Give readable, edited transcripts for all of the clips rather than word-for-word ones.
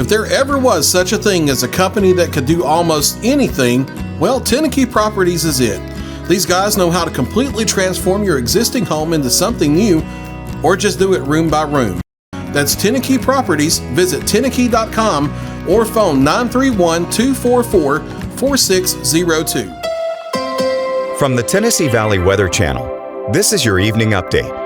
If there ever was such a thing as a company that could do almost anything, well, Tenakee Properties is it. These guys know how to completely transform your existing home into something new, or just do it room by room. That's Tenakee Properties. Visit Tenakee.com or phone 931-244-4602. From the Tennessee Valley Weather Channel, this is your evening update.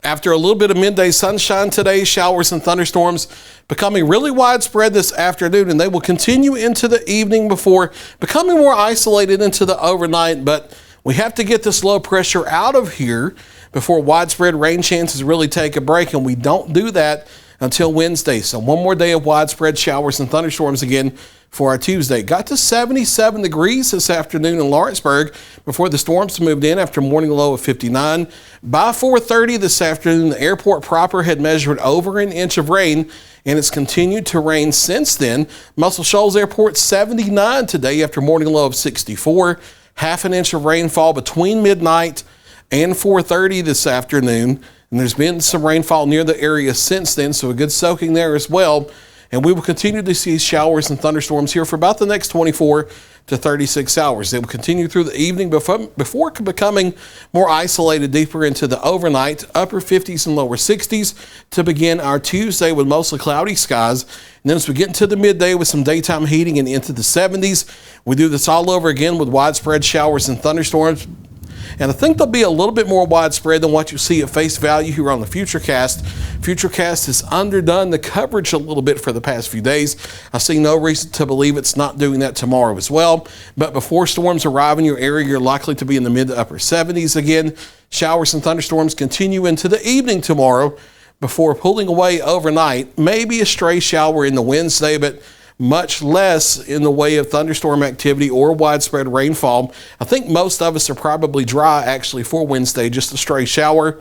After a little bit of midday sunshine today, showers and thunderstorms becoming really widespread this afternoon, and they will continue into the evening before becoming more isolated into the overnight. But we have to get this low pressure out of here before widespread rain chances really take a break, and we don't do that until Wednesday. So one more day of widespread showers and thunderstorms again for our Tuesday. Got to 77 degrees this afternoon in Lawrenceburg before the storms moved in after morning low of 59. By 4:30 this afternoon, the airport proper had measured over an inch of rain, and it's continued to rain since then. Muscle Shoals Airport 79 today after morning low of 64. Half an inch of rainfall between midnight and 4:30 this afternoon. And there's been some rainfall near the area since then, so a good soaking there as well. And we will continue to see showers and thunderstorms here for about the next 24 to 36 hours. They will continue through the evening before becoming more isolated deeper into the overnight, upper 50s and lower 60s to begin our Tuesday with mostly cloudy skies. And then as we get into the midday with some daytime heating and into the 70s, we do this all over again with widespread showers and thunderstorms. And I think they'll be a little bit more widespread than what you see at face value here on the Futurecast. Futurecast has underdone the coverage a little bit for the past few days. I see no reason to believe it's not doing that tomorrow as well. But before storms arrive in your area, you're likely to be in the mid to upper 70s again. Showers and thunderstorms continue into the evening tomorrow before pulling away overnight. Maybe a stray shower in the Wednesday, but much less in the way of thunderstorm activity or widespread rainfall. I think most of us are probably dry actually for Wednesday, just a stray shower.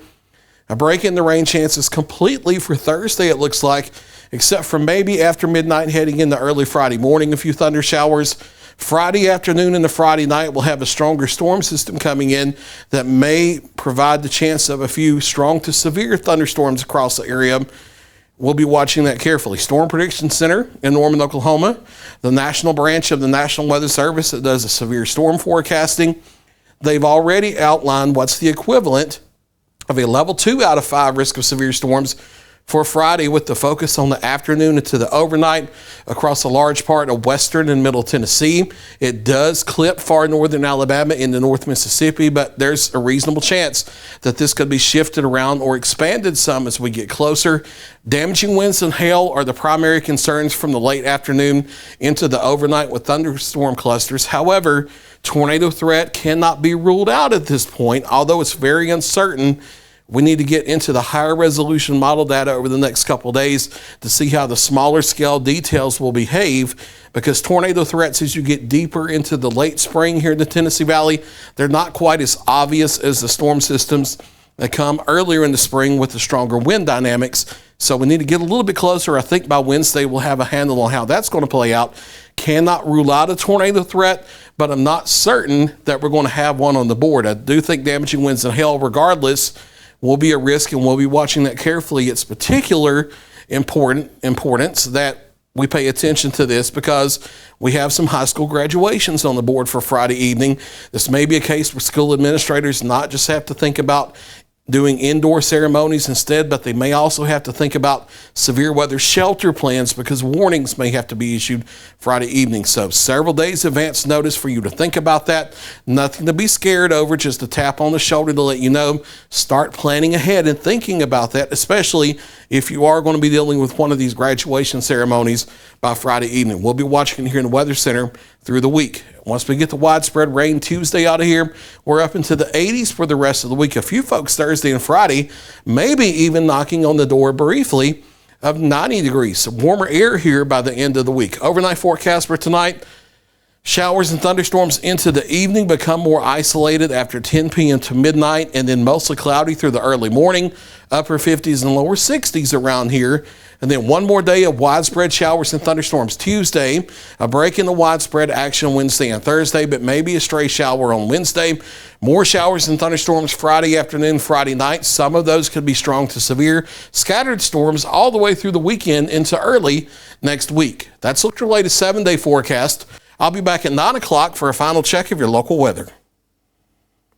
A break in the rain chances completely for Thursday, it looks like, except for maybe after midnight heading into early Friday morning, a few thunder showers. Friday afternoon and the Friday night we'll have a stronger storm system coming in that may provide the chance of a few strong to severe thunderstorms across the area. We'll be watching that carefully. Storm Prediction Center in Norman, Oklahoma, the national branch of the National Weather Service that does a severe storm forecasting. They've already outlined what's the equivalent of a level 2 out of 5 risk of severe storms for Friday, with the focus on the afternoon into the overnight across a large part of western and middle Tennessee. It does clip far northern Alabama into North Mississippi, but there's a reasonable chance that this could be shifted around or expanded some as we get closer. Damaging winds and hail are the primary concerns from the late afternoon into the overnight with thunderstorm clusters. However, tornado threat cannot be ruled out at this point, although it's very uncertain. We need to get into the higher resolution model data over the next couple of days to see how the smaller scale details will behave, because tornado threats as you get deeper into the late spring here in the Tennessee Valley, they're not quite as obvious as the storm systems that come earlier in the spring with the stronger wind dynamics. So we need to get a little bit closer. I think by Wednesday we'll have a handle on how that's going to play out. Cannot rule out a tornado threat, but I'm not certain that we're going to have one on the board. I do think damaging winds and hail regardless will be a risk, and we'll be watching that carefully. It's particular importance that we pay attention to this because we have some high school graduations on the board for Friday evening. This may be a case where school administrators not just have to think about doing indoor ceremonies instead, but they may also have to think about severe weather shelter plans because warnings may have to be issued Friday evening. So several days advance notice for you to think about that. Nothing to be scared over, just a tap on the shoulder to let you know. Start planning ahead and thinking about that, especially if you are going to be dealing with one of these graduation ceremonies by Friday evening. We'll be watching here in the Weather Center through the week. Once we get the widespread rain Tuesday out of here, we're up into the 80s for the rest of the week. A few folks Thursday and Friday, maybe even knocking on the door briefly of 90 degrees. Some warmer air here by the end of the week. Overnight forecast for tonight, Showers and thunderstorms into the evening become more isolated after 10 p.m. to midnight, and then mostly cloudy through the early morning, upper 50s and lower 60s around here. And then one more day of widespread showers and thunderstorms Tuesday, a break in the widespread action Wednesday and Thursday, but maybe a stray shower on Wednesday. More showers and thunderstorms Friday afternoon, Friday night. Some of those could be strong to severe. Scattered storms all the way through the weekend into early next week. That's your latest 7-day forecast. I'll be back at 9 o'clock for a final check of your local weather.